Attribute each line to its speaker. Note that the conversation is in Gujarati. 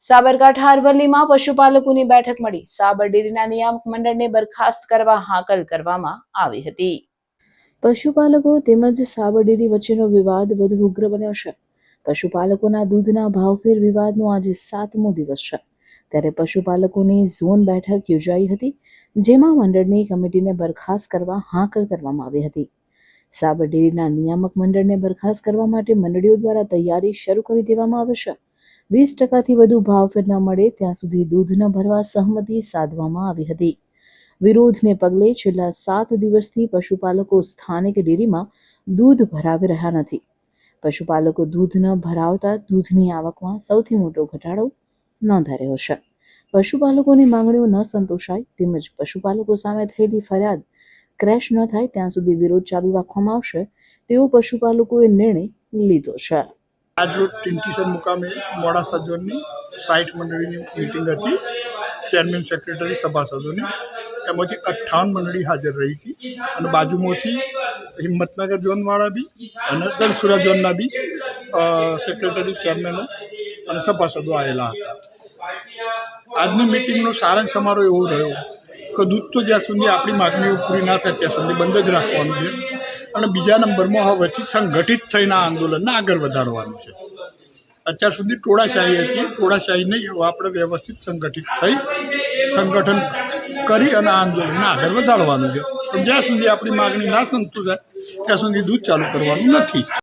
Speaker 1: સાબરકાંઠા અરવલ્લીમાં પશુપાલકોની બેઠક મળી. સાબર ડેરીના નિયામક મંડળને બરખાસ્ત કરવા હાકલ કરવામાં આવી હતી. પશુપાલકો તેમજ સાબર ડેરી વચ્ચેનો વિવાદ વધુ ઉગ્ર બન્યો છે. પશુપાલકોના દૂધના ભાવફેર વિવાદનો આજે 7મો દિવસ છે. ત્યારે પશુપાલકોની ઝોન બેઠક યોજાઈ હતી, જેમાં મંડળની કમિટીને બરખાસ્ત કરવા હાકલ કરવામાં આવી હતી. સાબર ડેરીના નિયામક મંડળને બરખાસ્ત કરવા માટે મંડળીઓ દ્વારા તૈયારી શરૂ કરી દેવામાં આવી છે. 20% વધુ ભાવફેર ન મળે ત્યાં સુધી દૂધ ન ભરવા સહમતિ સાધવામાં આવી હતી. વિરોધને પગલે છેલ્લા 7 દિવસથી પશુપાલકો સ્થાનિક ડેરીમાં દૂધ ભરાવી રહ્યા નથી. પશુપાલકો દૂધ ન ભરાવતા દૂધની આવકમાં સૌથી મોટો ઘટાડો નોંધાઈ રહ્યો છે. પશુપાલકોની માંગણીઓ ન સંતોષાય તેમજ પશુપાલકો સામે થયેલી ફરિયાદ ક્રેશ ન થાય ત્યાં સુધી વિરોધ ચાલુ રાખવામાં આવશે તેવો પશુપાલકોએ નિર્ણય લીધો છે.
Speaker 2: આજરોજ ટીન્ટીસર મુકામે મોડાસા ઝોનની 60 મંડળીની મિટિંગ હતી. ચેરમેન સેક્રેટરી સભાસદોની એમાંથી 58 મંડળી હાજર રહી હતી અને બાજુમાંથી હિંમતનગર ઝોનવાળા બી અને દલસુરા ઝોનના બી સેક્રેટરી ચેરમેનો અને સભાસદો આવેલા હતા. આજની મિટિંગનો સારાંશ અમારો એવો રહ્યો કે દૂધ તો જ્યાં સુધી આપણી માગણીઓ પૂરી ના થાય ત્યાં સુધી બંધ જ રાખવાનું છે અને બીજા નંબરમાં હવેથી સંગઠિત થઈને આ આંદોલનને આગળ વધારવાનું છે. અત્યાર સુધી ટોળાશાહી હતી, ટોળાશાહી નહીં, હવે આપણે વ્યવસ્થિત સંગઠિત થઈ સંગઠન કરી અને આ આંદોલનને આગળ વધારવાનું છે. પણ જ્યાં સુધી આપણી માગણી ના સંતોષાય ત્યાં સુધી દૂધ ચાલુ કરવાનું નથી.